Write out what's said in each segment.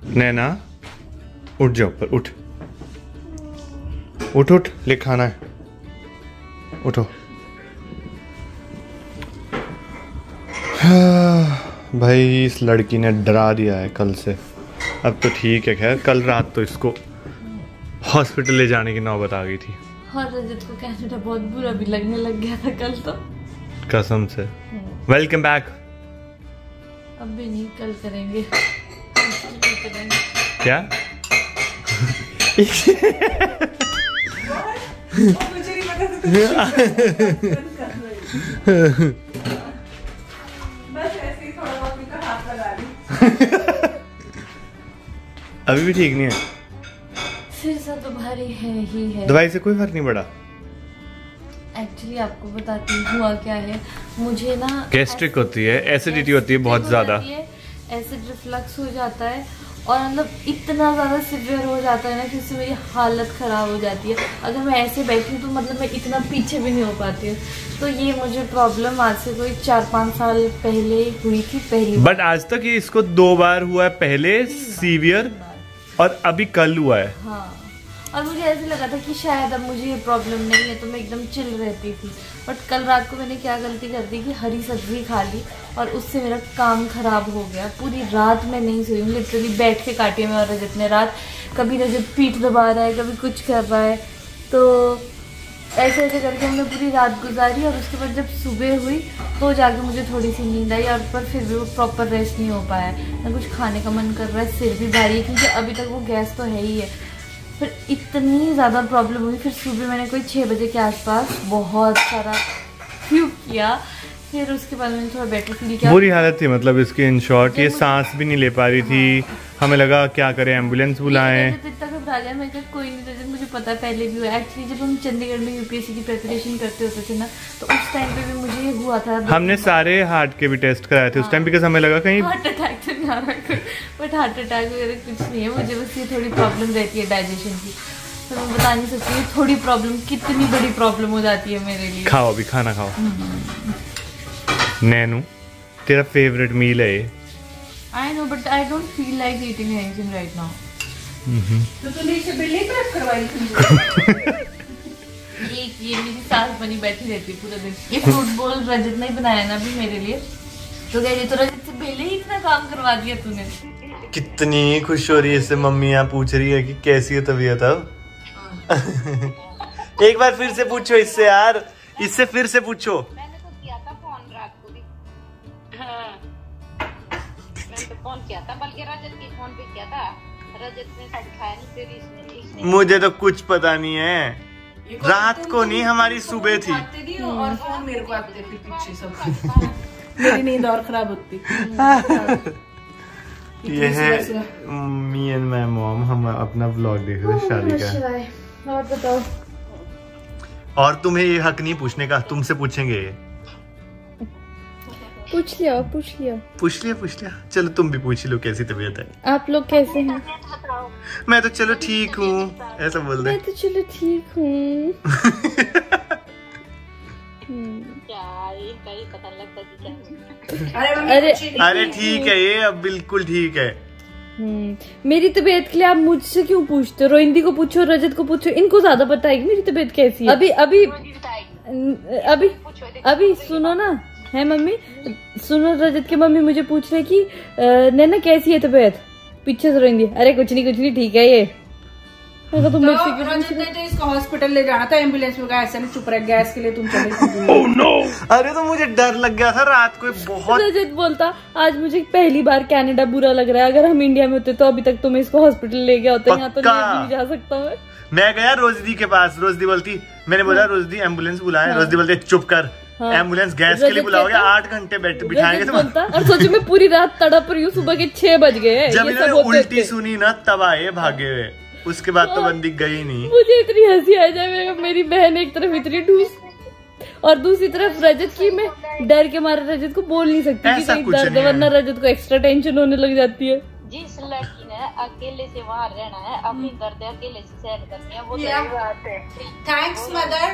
नैना उठ जाओ ऊपर, उठ उठ उठ, ले खाना है, उठो। भाई इस लड़की ने डरा दिया है कल से। अब तो ठीक है, खैर कल रात तो इसको हॉस्पिटल ले जाने की नौबत आ गई थी। और रजत को कनाडा बहुत बुरा भी लगने लग गया था कल तो, कसम से। Welcome back. अब भी नहीं, कल करेंगे। क्या? अभी भी ठीक नहीं है? सिर सा तो भारी है ही है। दवाई से कोई फर्क नहीं पड़ा? एक्चुअली आपको बताती हूँ हुआ क्या है, मुझे ना गैस्ट्रिक होती है, एसिडिटी होती है बहुत ज्यादा, एसिड रिफ्लक्स हो जाता है और मतलब इतना ज़्यादा सिवियर हो जाता है ना कि उससे मेरी हालत ख़राब हो जाती है। अगर मैं ऐसे बैठी हूँ तो मतलब मैं इतना पीछे भी नहीं हो पाती हूँ। तो ये मुझे प्रॉब्लम आज से कोई 4-5 साल पहले हुई थी पहली बार। बट आज तक ये इसको 2 बार हुआ है, पहले सीवियर और अभी कल हुआ है। हाँ, और मुझे ऐसे लगा था कि शायद अब मुझे ये प्रॉब्लम नहीं है, तो मैं एकदम चिल रहती थी। बट कल रात को मैंने क्या गलती कर दी कि हरी सब्जी खा ली और उससे मेरा काम खराब हो गया। पूरी रात मैं नहीं सोई हूँ, लिटरली बैठ के काटी है मैं और रजत ने रात। कभी रजत पीठ दबा रहा है, कभी कुछ कर रहा है, तो ऐसे ऐसे करके हमने पूरी रात गुजारी। और उसके बाद जब सुबह हुई तो जाके मुझे थोड़ी सी नींद आई, और पर फिर भी वो प्रॉपर रेस्ट नहीं हो पाया। ना कुछ खाने का मन कर रहा है, सिर भी भारी है क्योंकि अभी तक वो गैस तो है ही है। फिर इतनी ज़्यादा प्रॉब्लम हुई, फिर सुबह मैंने कोई 6 बजे के आसपास बहुत सारा फ्यूक किया। फिर उसके बाद मैंने थोड़ा बेटर फील किया। बुरी हालत थी मतलब इसकी, इन शॉर्ट ये सांस भी नहीं ले पा रही थी। हमें लगा क्या करें, एम्बुलेंस बुलाएं। इतना घबरा गया, मैं कहा कोई नहीं रजत, मुझे पता है पहले भी हुआ। एक्चुअली जब हम चंडीगढ़ में यूपीएससी की प्रिपरेशन करते होते थे ना, तो उस टाइम पे भी मुझे ये हुआ था। हमने सारे हार्ट के भी टेस्ट कराए थे उस टाइम, बिकॉज हमें लगा कहीं हार्ट अटैक तो नहीं आ रहा, बट हार्ट अटैक वगैरह कुछ नहीं है मुझे। बस ये थोड़ी प्रॉब्लम रहती है डाइजेशन की, तो मैं बता नहीं सकती थोड़ी प्रॉब्लम कितनी बड़ी प्रॉब्लम हो जाती है मेरे लिए। खाओ अभी, खाना खाओ। नैनू तेरा फेवरेट मील है ये। I know, but I don't feel like eating anything right now. तो तूने इसे बिल्ली प्रेप करवाई थी? ये मेरी सास बनी बैठी रहती है पूरा दिन। ये फ्रूट बोल रजत ने बनाया ना अभी मेरे लिए, तो कह रही तो रजत से पहले ही इतना काम करवा दिया तूने। कितनी खुश हो रही है इससे, मम्मी यहाँ पूछ रही है कि कैसी है तबीयत अब। एक बार फिर से पूछो इससे यार, इससे फिर से पूछो। मैंने तो किया था फोन रात को भी। हाँ, मैंने तो फोन किया था, बल्कि रजत की फोन पे किया था। रजत ने सिखाया नहीं, फिर इसने मुझे तो कुछ पता नहीं है, रात को नहीं हमारी सुबह थी। और फोन मेरे को आते थे पीछे सब। मेरी नींद और खराब होती। ये है मी एंड माय मॉम, हम अपना व्लॉग देख रहे हैं शादी का। और बताओ। और तुम्हें ये हक नहीं पूछने का, तुमसे पूछेंगे। पूछ लिया पूछ लिया पूछ लिया पूछ लिया। चलो तुम भी पूछ लो कैसी तबीयत है। आप लोग कैसे हैं? मैं तो चलो ठीक हूँ, ऐसा बोल दे। मैं तो चलो ठीक हूँ। क्या इनका ही पता लगता कि क्या। अरे ठीक है, ये अब बिल्कुल ठीक है। मेरी तबीयत के लिए आप मुझसे क्यों पूछते हो? रोहिंदी को पूछो, रजत को पूछो, इनको ज्यादा पता है कि मेरी तबीयत कैसी है। अभी अभी अभी अभी सुनो ना, है मम्मी सुनो, रजत की मम्मी मुझे पूछ रहे कि नैना कैसी है तबीयत। पीछे से रोहिंदी, अरे कुछ नहीं ठीक है ये। तो रजत ने तो इसको हॉस्पिटल ले जाना था, एम्बुलेंस में गया, ऐसे नहीं चुप रह, गैस के लिए तुम चले। oh, no! अरे तो मुझे डर लग गया था रात को बहुत। रजत बोलता आज मुझे पहली बार कनाडा बुरा लग रहा है, अगर हम इंडिया में होते तो अभी तक तुम इसको हॉस्पिटल ले गया होता। यहाँ तो नहीं जा सकता मैं गया रोजदी के पास, रोजदी बोलती, मैंने बोला रोजदी एम्बुलेंस बुलाए, रोजदी बोलती चुप कर, एम्बुलेंस गैस के लिए बुलाओगे, 8 घंटे बिठाएंगे तुम। और सोचो मैं पूरी रात तड़प रही हूँ, सुबह के 6 बज गए। जब मैंने उल्टी सुनी ना तब आए भागे हुए, उसके बाद तो बंदी गई नहीं। मुझे इतनी हंसी आ जाए, मेरी बहन एक तरफ इतनी ढूस और दूसरी तरफ रजत की, मैं डर के मारे रजत को बोल नहीं सकती कि कहीं दर्द, वरना रजत को एक्स्ट्रा टेंशन होने लग जाती है। जिस लड़की ने अकेले से वहाँ रहना है, अपनी दर्द अकेले से सहन करनी है, वो सही बात है। Thanks mother.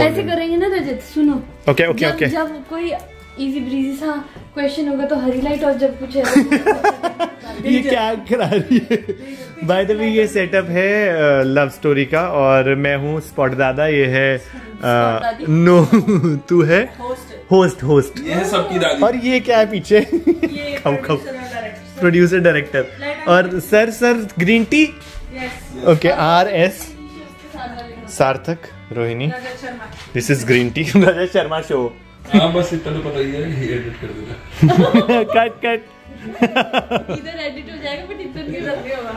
ऐसे करेंगे ना रजत, सुनो। ओके जब कोई इजी ब्रीजी सा क्वेश्चन होगा तो हरी लाइट, और जब कुछ है ये क्या करा रही है? बाय द वे ये सेटअप है लव स्टोरी का, और मैं हूँ स्पॉट दादा, ये है नो तू है होस्ट ये है सबकी दादी, और ये क्या है पीछे? प्रोड्यूसर डायरेक्टर, और sir green tea, okay RS सार्थक Rohini, this is green tea Rajat Sharma show. हाँ बस इतना तो पता ही है, एडिट कर देना। कट इधर एडिट हो जाएगा बट इधर नहीं होगा।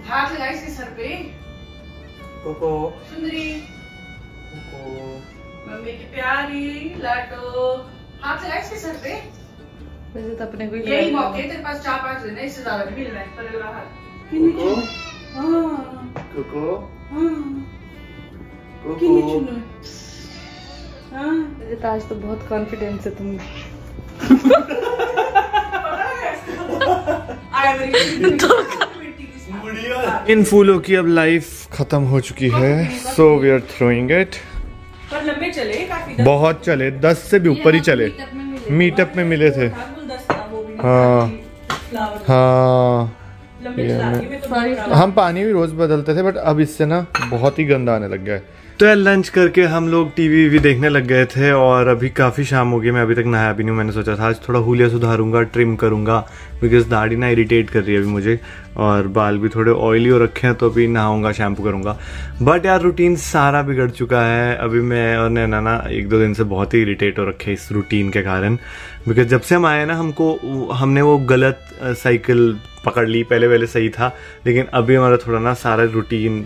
हाथ लगा इसके सर पे। कोको सुंदरी मम्मी की प्यारी लाडो, हाथ लगा इसके सर पे। वैसे तो अपने को यही मौके तेरे पास 4-5 दिन है, इससे ज्यादा नहीं मिलना है। पर लगा हाथ कोको आज तो बहुत कॉन्फिडेंस है तुम। इन फूलों की अब लाइफ खत्म हो चुकी है, so we are throwing it. पर लंबे चले काफी, बहुत चले, 10 से भी ऊपर ही चले। मीटअप में मिले थे। हाँ हाँ, हम पानी भी रोज बदलते थे, बट अब इससे ना बहुत ही गंदा आने लग गया है। तो यार लंच करके हम लोग टीवी भी देखने लग गए थे, और अभी काफ़ी शाम हो गई, मैं अभी तक नहाया भी नहीं। मैंने सोचा था आज थोड़ा हुलिया सुधारूंगा, ट्रिम करूंगा, बिकॉज दाढ़ी ना इरिटेट कर रही है अभी मुझे, और बाल भी थोड़े ऑयली हो रखे हैं, तो अभी नहाऊंगा, शैम्पू करूंगा। बट यार रूटीन सारा बिगड़ चुका है। अभी मैं और नैना ना 1-2 दिन से बहुत ही इरिटेट हो रखे हैं इस रूटीन के कारण, बिकॉज जब से हम आए ना हमने वो गलत साइकिल पकड़ ली। पहले सही था, लेकिन अभी हमारा थोड़ा ना सारा रूटीन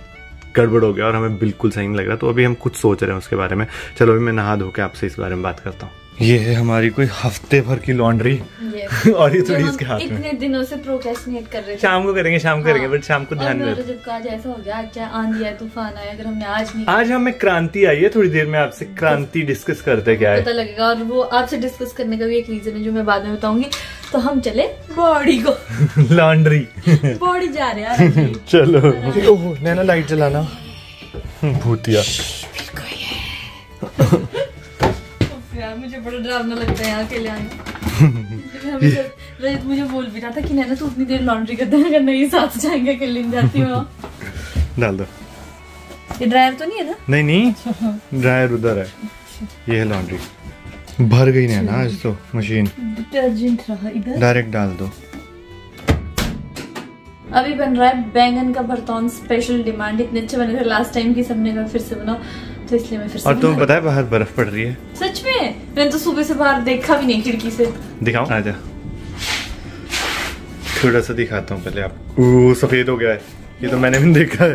गड़बड़ हो गया और हमें बिल्कुल सही नहीं लग रहा। तो अभी हम कुछ सोच रहे हैं उसके बारे में। चलो अभी मैं नहा धो के आपसे इस बारे में बात करता हूँ। ये है हमारी कोई हफ्ते भर की लॉन्ड्री और ये थोड़ी इसके हाथ में। इतने दिनों से प्रोक्रेस्टिनेट कर रहे थे। शाम को करेंगे बट शाम को ध्यान में। जब आज ऐसा हो गया, आज चाहे आंधी आए तूफान आए, अगर हमने आज नहीं, आज हमें क्रांति आई है। थोड़ी देर में आपसे क्रांति डिस्कस करते क्या है पता लगेगा। और वो आपसे डिस्कस करने का भी एक रीजन है जो मैं बाद में बताऊंगी। तो हम चले बॉडी को लॉन्ड्री बॉडी जा रहे हैं। चलो ओह नैना लाइट जलाना भूतिया। यार मुझे बड़ा डरावना लगता है यहाँ अकेले आना। रजत मुझे बोल भी रहा था कि नैना तू उतनी देर लॉन्ड्री कर देना, अगर नहीं साथ जाएंगे अकेले जाती हूँ। डाल दो। ये ड्रायर तो नहीं है ना? नहीं ड्रायर उधर है, ये है लॉन्ड्री। भर गई नैना आज तो मशीन। डिटर्जेंट रहा इधर, डायरेक्ट डाल दो। अभी बन रहा है बैंगन का भरता, स्पेशल डिमांड। इतने अच्छे बने थे लास्ट टाइम की, सबने कहा फिर से बनाओ, तो इसलिए मैं फिर से। और तुम्हें पता है बाहर बर्फ पड़ रही है? सच में? मैंने तो सुबह से बाहर देखा भी नहीं खिड़की से। दिखाऊं? आजा थोड़ा सा दिखाता हूँ पहले आपको। सफेद हो गया है ये, तो मैंने भी देखा है।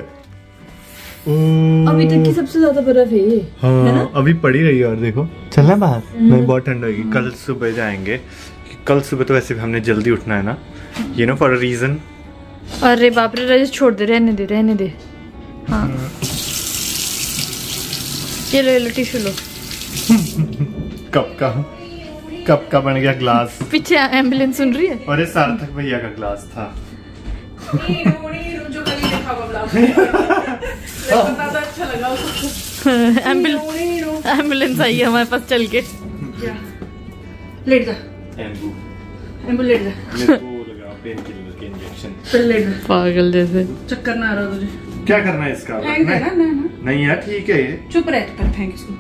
अभी तक की सबसे ज्यादा बर्फ है ये। हाँ, है ना? अभी पड़ी रही है। और देखो चलना बाहर, नहीं बहुत ठंड होगी। कल सुबह जाएंगे। कल सुबह तो वैसे भी हमने जल्दी उठना है ना, you know for a reason. अरे बाप रे रजत छोड़ दे, रहने दे। हाँ ये लो टिश्यू लो। कप का बन गया ग्लास। पीछे एम्बुलेंस सुन रही है। और ये सार्थक भैया का ग्लास था। जो कभी देखा अच्छा लगा उसको। एम्बुलेंस आई है हमारे पास चल के। लेट जा एम्बू लेट जा। लेट जा। पागल जैसे। चक्कर ना आ रहा तुझे? क्या करना है इसका? नहीं यार ठीक है ये। चुप रह, कर फेंक इसको।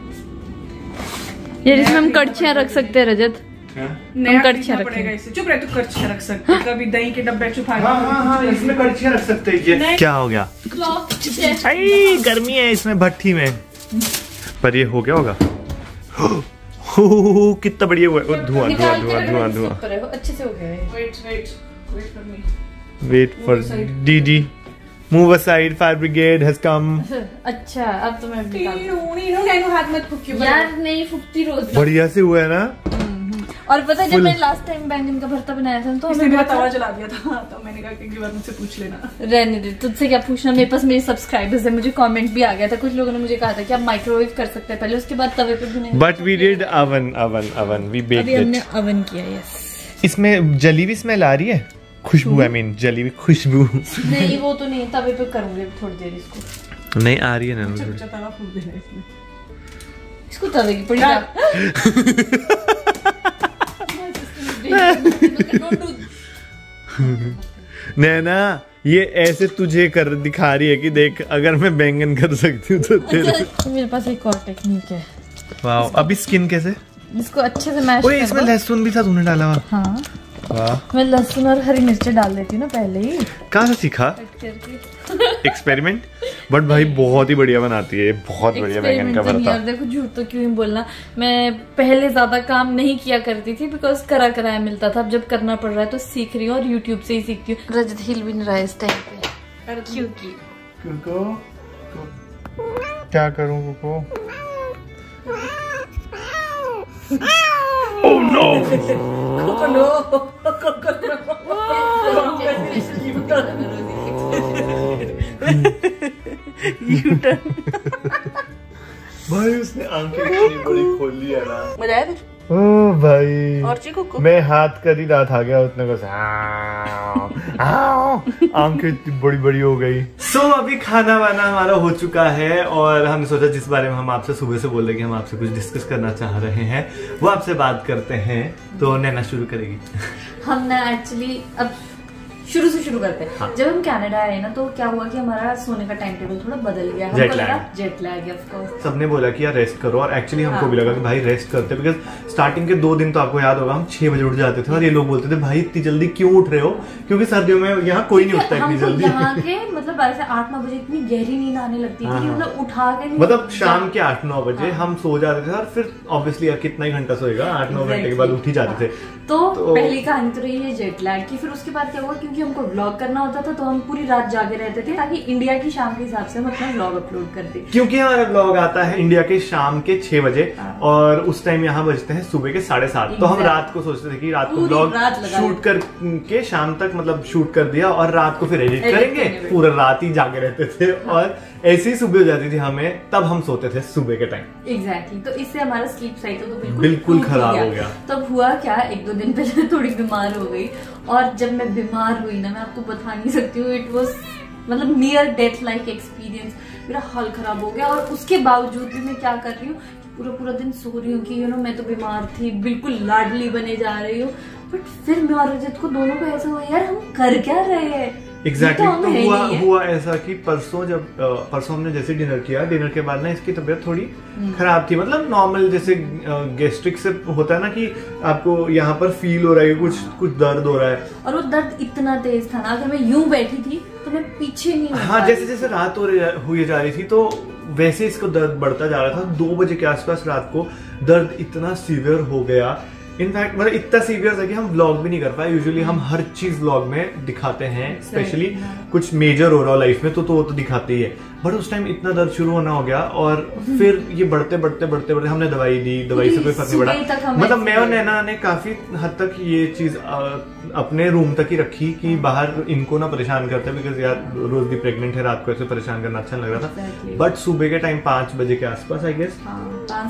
ये जिसमें हम कड़छियाँ रख सकते हैं रजत। हम कड़छियाँ पड़ेगा इसे। चुप रह, तू कड़छियाँ रख सकते। कभी दही के डब्बे छुपा। हाँ, इसमें कड़छियाँ रख सकते हैं। क्या हो गया? गर्मी है इसमें भट्टी में। पर ये हो गया होगा। कितना बढ़िया हुआ है। धुआं। अच्छे से हो गया। Wait for DD. Move aside, fire brigade has come. अच्छा अब तो मैं हाथ मत फूकियो यार, नहीं फूकती रोज। बढ़िया से हुआ है ना। और पता है जब मैंने लास्ट टाइम बैंगन का भरता बनाया था तो हमें मेरा तवा जला दिया था, तो मैंने कहा कि बार मुझसे पूछ लेना। रहने दे, तुझसे क्या पूछना। मेरे पास मेरे सब्सक्राइबर्स है, मुझे कमेंट भी आ गया था। कुछ लोगों ने मुझे कहा था कि आप माइक्रोवेव कर सकते हैं पहले, उसके बाद तवे पे भुनेंगे। But we did oven we baked अभी हमने इट। अवन किया। यस। इसमें जली भी स्मेल आ रही है, खुशबू। आई मीन जली भी खुशबू। नहीं वो तो नहीं, तवे पे करूंगे थोड़ी देर इसको। नहीं आ रही है ना। तवा फूक देना इसमें। कुत्ता देगी पड़ी जा। नैना ये ऐसे तुझे कर दिखा रही है कि देख अगर मैं बैंगन कर सकती हूँ तो तेरे। मेरे पास एक और टेक्निक है। वाह, अभी स्किन कैसे? इसको अच्छे से मैश ओए इसमें लहसुन भी था तूने डाला हुआ? हाँ वाह, मैं लहसुन और हरी मिर्चें डाल देती हूँ ना पहले ही कहाँ से सीखा? एक्सपेरिमेंट। बट भाई बहुत ही बढ़िया बनाती है, बहुत बढ़िया बैंगन का भरता। देखो झूठ तो क्यों ही बोलना, मैं पहले ज्यादा काम नहीं किया करती थी बिकॉज करा कराया मिलता था। अब जब करना पड़ रहा है तो सीख रही हूँ और यूट्यूब से ही सीखती हूँ। रजत हिल भी नहीं रहा है इस टाइम पे क्योंकि क्या करूँ कुको? Oh no! भाई उसने आंखें इतनी बड़ी खोल ली है ना। मजा आया कुछ? ओ भाई, और चीकू को मैं हाथ कर ही रहा था गया उसने बस आंखें इतनी बड़ी बड़ी हो गई। सो अभी खाना वाना हमारा हो चुका है और हमने सोचा जिस बारे में हम आपसे सुबह से बोल रहे कि हम आपसे कुछ डिस्कस करना चाह रहे हैं वो आपसे बात करते हैं। तो नैना शुरू करेगी। हम ना एक्चुअली अब शुरू से शुरू करते हैं। हाँ। जब हम कनाडा आए ना तो क्या हुआ कि हमारा सोने का टाइम टेबल थोड़ा बदल गया। Jet lag of course. सबने बोला कि यार रेस्ट करो और एक्चुअली हमको भी लगा कि भाई रेस्ट करते, बिकॉज स्टार्टिंग के 2 दिन तो आपको याद होगा हम 6 बजे उठ जाते थे और ये लोग बोलते थे भाई इतनी जल्दी क्यों उठ रहे हो, क्योंकि सर्दियों में यहाँ कोई नहीं उठता इतनी जल्दी। यहाँ के मतलब ऐसे 8-9 बजे इतनी गहरी नींद आने लगती थी, मतलब उठा के मतलब शाम के 8-9 बजे हम सो जाते थे और फिर ऑब्वियसली यार कितना ही घंटा सोएगा, 8-9 घंटे के बाद उठ ही जाते थे। तो पहली कहानी तो रही है जेट लैग की। फिर उसके बाद क्या हुआ, क्योंकि हमको व्लॉग करना होता था तो हम पूरी रात जागे रहते थे ताकि इंडिया की शाम के हिसाब से हम अपना व्लॉग अपलोड कर दें। क्योंकि हमारा व्लॉग आता है इंडिया के शाम के 6 बजे और उस टाइम यहाँ बजते हैं सुबह के 7:30। तो हम रात को सोचते थे कि रात को व्लॉग शूट करके शाम तक मतलब शूट कर दिया और रात को फिर एडिट करेंगे। पूरा रात ही जागे रहते थे और ऐसी ही सुबह हो जाती थी हमें, तब हम सोते थे सुबह के टाइम। एग्जैक्टली तो इससे हमारा स्लीप साइकिल तो बिल्कुल खराब हो गया। तब हुआ क्या, 1-2 दिन पहले थोड़ी बीमार हो गई और जब मैं बीमार हुई ना, मैं आपको बता नहीं सकती हूँ, इट वाज मतलब नियर डेथ लाइक एक्सपीरियंस। मेरा हाल खराब हो गया और उसके बावजूद भी मैं क्या कर रही हूँ, पूरा दिन सो रही हूँ कि मैं तो बीमार थी, बिल्कुल लाडली बने जा रही हूँ। बट फिर मैं और रजत को दोनों को ऐसा हुआ यार हम कर क्या रहे हैं। एग्जैक्टली तो हुआ ऐसा कि परसों हमने जैसे डिनर किया, डिनर के बाद ना इसकी तबीयत थोड़ी खराब थी। मतलब नॉर्मल जैसे गैस्ट्रिक से होता है ना कि आपको यहाँ पर फील हो रहा है कुछ दर्द हो रहा है, और वो दर्द इतना तेज था ना, अगर मैं यूं बैठी थी तो मैं पीछे नहीं। हाँ, जैसे जैसे रात हुई जा रही थी तो वैसे इसको दर्द बढ़ता जा रहा था। 2 बजे के आसपास रात को दर्द इतना सीवियर हो गया, इनफैक्ट मतलब इतना सीवियर था कि हम व्लॉग भी नहीं कर पाए। यूजुअली हम हर चीज व्लॉग में दिखाते हैं, स्पेशली कुछ मेजर हो रहा हो लाइफ में तो वो तो दिखाते ही है। बट उस टाइम इतना दर्द शुरू होना हो गया और फिर ये बढ़ते हमने दवाई दी, दवाई से कोई फर्क नहीं पड़ा। मतलब मैं और नैना ने काफी हद तक ये चीज अपने रूम तक ही रखी कि बाहर इनको ना परेशान करते, बिकॉज यार रोज भी प्रेग्नेंट है, रात को ऐसे परेशान करना अच्छा नहीं लग रहा था। बट सुबह के टाइम 5 बजे के आसपास आई गेस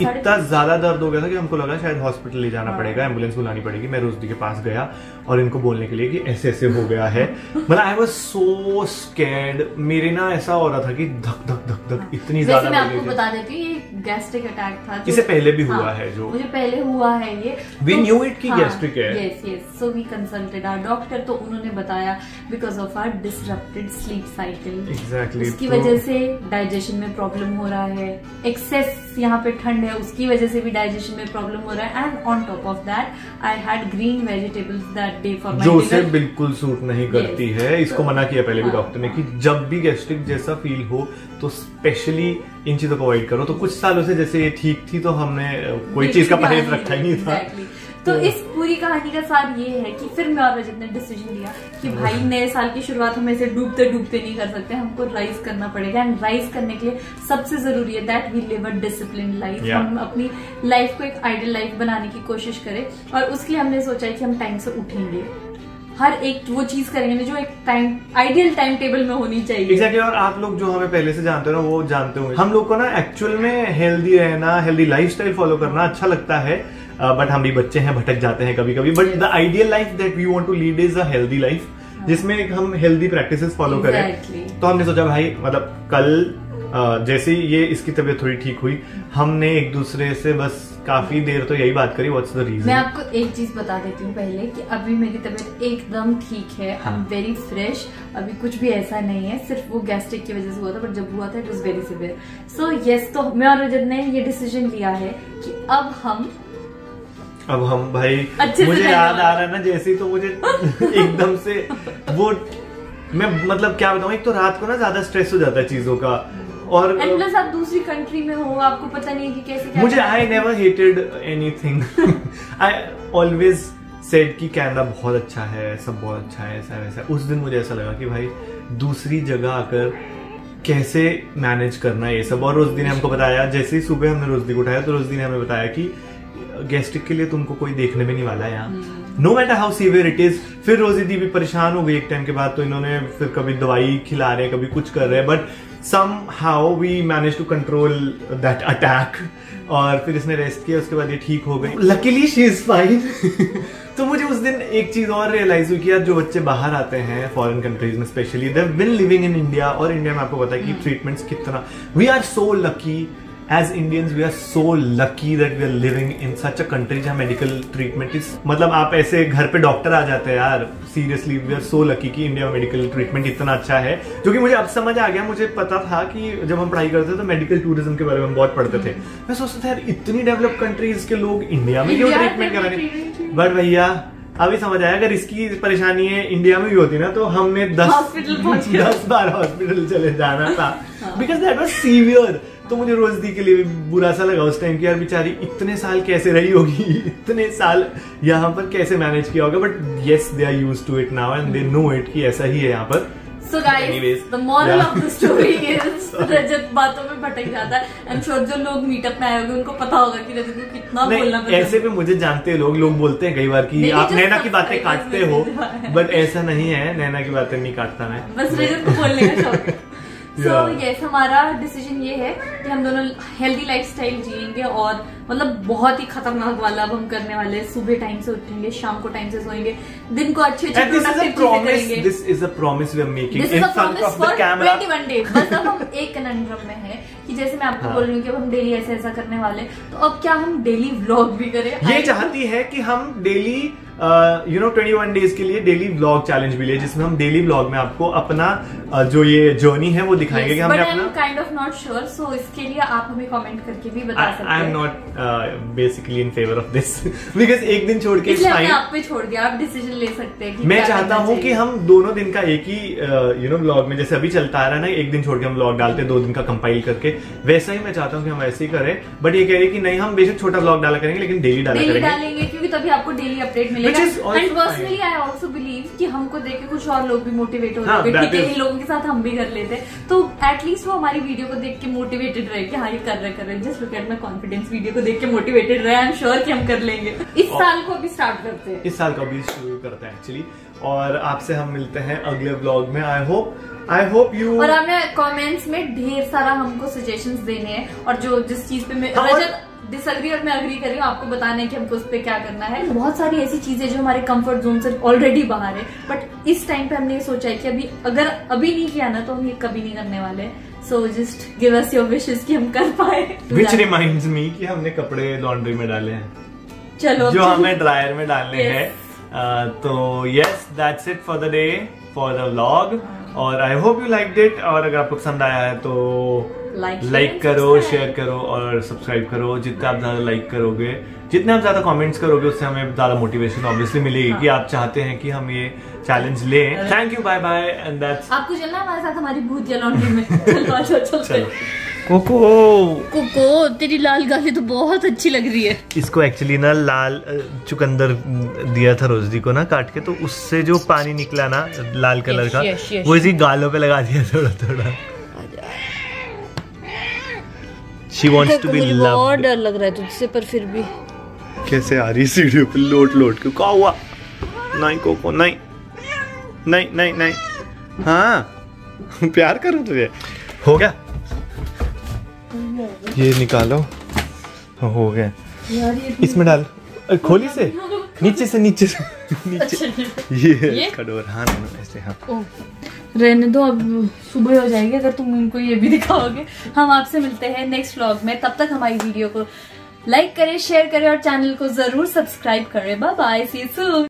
इतना ज्यादा दर्द हो गया था कि हमको लगा शायद हॉस्पिटल ले जाना पड़ेगा, एम्बुलेंस बुलानी पड़ेगी। मैं रोजदी के पास गया और इनको बोलने के लिए कि ऐसे ऐसे हो गया है। मतलब आई वाज सो स्कैर्ड। मेरे ना ऐसा हो रहा था कि धक धक धक धक इतनी ज्यादा। मैं आपको बता देती हूँ ये गैस्ट्रिक अटैक था, इससे पहले भी हुआ है, जो मुझे पहले हुआ है ये। वी न्यू इट कि गैस्ट्रिक है। Yes so we consulted our doctor, तो उन्होंने बताया because of our disrupted sleep cycle. Exactly उसकी वजह से डाइजेशन में प्रॉब्लम हो रहा है, एक्सेस यहाँ पे ठंड है उसकी वजह से भी डाइजेशन में प्रॉब्लम हो रहा है। And on top of that I had green vegetables that day for my जो से बिल्कुल सूट नहीं करती है। इसको मना किया पहले भी डॉक्टर ने कि जब भी गैस्ट्रिक जैसा फील हो तो स्पेशली इन चीजों को अवॉइड करो। तो कुछ सालों से जैसे ये ठीक थी तो हमने कोई चीज का परहेज रखा ही नहीं था। तो इस पूरी कहानी का सार ये है कि फिर मैं और रजत ने डिसीजन लिया कि भाई नए साल की शुरुआत हम ऐसे डूबते डूबते नहीं कर सकते, हमको राइज करना पड़ेगा। एंड राइज करने के लिए सबसे जरूरी है that we live a discipline life. हम अपनी लाइफ को एक आइडियल लाइफ बनाने की कोशिश करें और उसके लिए हमने सोचा है कि हम टाइम से उठेंगे, हर एक वो चीज करेंगे जो एक टाइम आइडियल टाइम टेबल में होनी चाहिए। एग्जैक्टली और आप लोग जो हमें पहले से जानते हो ना वो जानते होंगे हम लोग को ना एक्चुअल में हेल्दी रहना, हेल्दी लाइफस्टाइल फॉलो करना अच्छा लगता है। बट हम भी बच्चे हैं, भटक जाते हैं कभी कभी। But the ideal life that we want to lead is a healthy life जिसमें हम हेल्दी प्रैक्टिसेस फॉलो करें। तो हमने सोचा भाई मतलब कल जैसे ही ये इसकी तबीयत थोड़ी ठीक हुई, हमने एक दूसरे से बस काफी देर तो यही बात करी, व्हाट्स द रीजन। मैं आपको एक चीज बता देती हूँ पहले कि अभी मेरी तबीयत एकदम ठीक है, आई एम वेरी फ्रेश, अभी कुछ भी ऐसा नहीं है, सिर्फ वो गैस्ट्रिक की वजह से हुआ था, बट जब हुआ था it was very severe. So yes, तो मैं और रजत ने ये डिसीजन लिया है कि अब हम भाई, मुझे याद आ रहा है ना जैसे, तो मुझे एकदम से वो, मैं मतलब क्या बताऊं, एक तो रात को ना ज्यादा स्ट्रेस हो जाता है चीजों का, और प्लस आप दूसरी कंट्री में हो, आपको पता नहीं है कि कैसे क्या मुझे I never hated anything, I always said कि कनाडा बहुत अच्छा है, सब बहुत अच्छा है, ऐसा वैसा। उस दिन मुझे ऐसा लगा कि भाई दूसरी जगह आकर कैसे मैनेज करना है ये सब। और रोजदी ने हमको बताया, जैसे ही सुबह हमने रोजदी को उठाया तो रोजदी ने हमें बताया कि गैस्ट्रिक के लिए तुमको कोई देखने में नहीं वाला है यहाँ, no matter how severe it is. फिर रोजी दी भी परेशान हो गई एक टाइम के बाद, तो इन्होंने फिर कभी दवाई खिला रहे हैं, कभी कुछ कर रहे हैं, but somehow we managed to control that attack, और फिर इसने रेस्ट किया, उसके बाद ये ठीक हो गई, लकीली शी इज फाइन। तो मुझे उस दिन एक चीज और रियलाइज हुई कि यार जो बच्चे बाहर आते हैं फॉरेन कंट्रीज में specially, they have been living in India, और इंडिया में आपको पता है कि ट्रीटमेंट्स कितना, we are so lucky as Indians, we are so lucky that we are living in such a country जहाँ मेडिकल ट्रीटमेंट इज, मतलब आप ऐसे घर पे डॉक्टर आ जाते हैं यार, seriously we are so lucky कि इंडिया में मेडिकल ट्रीटमेंट इतना अच्छा है, जो कि मुझे अब समझ आ गया। मुझे पता था कि जब हम पढ़ाई करते थे तो मेडिकल टूरिज्म के बारे में बहुत पढ़ते थे, मैं सोचता था यार इतनी डेवलप कंट्रीज के लोग इंडिया में क्यों ट्रीटमेंट कराने, बट भैया अभी समझ आया, अगर इसकी परेशानी है इंडिया में भी होती ना तो हमने 10-12 हॉस्पिटल चले जाना था, बिकॉज दैट वाज सीवियर। तो मुझे रोजदी के लिए भी बुरा सा लगा उस टाइम कि यार बेचारी इतने साल कैसे रही होगी, इतने साल यहाँ पर कैसे मैनेज किया होगा, but yes they are used to it now and they know it कि ऐसा ही है यहाँ पर। So guys, the moral of the story is रजत बातों में भटक जाता है। I'm sure जो लोग मीटअप में आए होंगे उनको पता होगा कि रजत को कितना बोलना पसंद है। ऐसे भी मुझे जानते लोग बोलते हैं कई बार कि आप नैना की बातें काटते हो, बट ऐसा नहीं है, नैना की बातें नहीं काटता मैं, बस रजत को बोलने का शौक। So yes, हमारा डिसीजन ये है कि हम दोनों हेल्दी लाइफस्टाइल जिएंगे, और मतलब बहुत ही खतरनाक वाला अब हम करने वाले हैं। सुबह टाइम से उठेंगे, शाम को टाइम से सोएंगे, दिन को अच्छे प्रोडक्टिव चीजें करेंगे। This is a promise we are making in front of the camera. 21 days। बस अब हम एक कन्फ्रम में है कि जैसे मैं आपको बोल रही हूँ कि अब हम डेली ऐसा करने वाले, तो अब क्या हम डेली व्लॉग भी करें? ये चाहती है कि हम डेली 21 डेज के लिए डेली व्लॉग चैलेंज भी ले, जिसमें हम डेली व्लॉग में आपको अपना जो ये जर्नी है वो दिखाएंगे कि हमने अपना काइंड ऑफ नॉट श्योर, सो इसके लिए आप हमें कमेंट करके भी बता सकते हैं। I am not basically in favour of this, because एक दिन छोड़ के आप पे छोड़ दिया, आप डिसीजन ले सकते हैं कि मैं चाहता हूँ कि हम दोनों दिन का एक ही व्लॉग में, जैसे अभी चलता आ रहा है ना, एक दिन छोड़ के हम व्लॉग डालते हैं 2 दिन का कंपाइल करके, वैसा ही मैं चाहता हूँ कि हम वैसे ही करें। बट ये कह रही कि नहीं, हम बेशक छोटा व्लॉग डाला करेंगे लेकिन डेली डालेंगे, क्योंकि तभी आपको डेली अपडेट मिलेगा। And personally I also believe कि हमको देख के कुछ और लोग भी मोटिवेट हो जाएंगे, ठीक है, इन लोगों के साथ हम भी कर लेते, तो एटलीस्ट वो हमारी वीडियो को देख के मोटिवेटेड रहे कि हाँ ये कर रहे। Just look at my confidence, video को देख के मोटिवेटेड रहे। आई एम श्योर कि हम कर लेंगे। इस साल को अभी स्टार्ट करते हैं, इस साल का भी शुरू करते हैं एक्चुअली, और आपसे हम मिलते हैं अगले व्लॉग में। आई होप यू, और आपने कमेंट्स में ढेर सारा हमको सजेशंस देने हैं, और जो जिस चीज पे मैं रजत डिसएग्री और मैं अग्री कर रही हूँ, आपको बताना है कि हमको उस पे क्या करना है। बहुत सारी ऐसी चीजें जो हमारे कंफर्ट जोन से ऑलरेडी बाहर है, बट इस टाइम पे हमने ये सोचा है कि अगर अभी नहीं किया ना तो हम ये कभी नहीं करने वाले। So just give us your wishes कि हम कर पाए। व्हिच रिमाइंड्स मी कि हमने कपड़े लॉन्ड्री में डाले हैं, चलो जो हमें ड्रायर में डालने हैं। तो yes, that's it for the day, for the vlog, और I hope you liked it. और अगर आपको पसंद आया है तो लाइक करो, शेयर करो और सब्सक्राइब करो। जितना आप ज्यादा लाइक करोगे, जितने आप ज्यादा कमेंट्स करोगे, उससे हमें ज्यादा मोटिवेशन ऑब्वियसली मिलेगी कि आप चाहते हैं कि हम ये चैलेंज लें। Thank you, bye bye, and that's. आपको चलना हमारे साथ हमारी भूतिया लॉन्ड्री में। चलो। कोको तेरी लाल गाली तो बहुत अच्छी लग रही है। इसको एक्चुअली ना लाल चुकंदर दिया था रोजदी को ना काट के, तो उससे जो पानी निकला ना लाल कलर का, वो इसी गालों पे लगा दिया थोड़ा थोड़ा। She wants to be loved. बहुत डर लग रहा है तुझसे, पर फिर भी कैसे आ रही सीढ़ियों पे लोट के। क्या हुआ? नहीं कोको, नहीं नहीं नहीं नहीं। हाँ प्यार करूं तुझे, हो गया, ये निकालो, हो गया। इसमें डाल, खोली से नीचे से नीचे, ये इसका डोर। हाँ ऐसे, हाँ रहने दो, अब सुबह हो जाएगी अगर तुम उनको ये भी दिखाओगे। हम आपसे मिलते हैं नेक्स्ट व्लॉग में, तब तक हमारी वीडियो को लाइक करें, शेयर करें और चैनल को जरूर सब्सक्राइब करें। Bye bye, see you soon.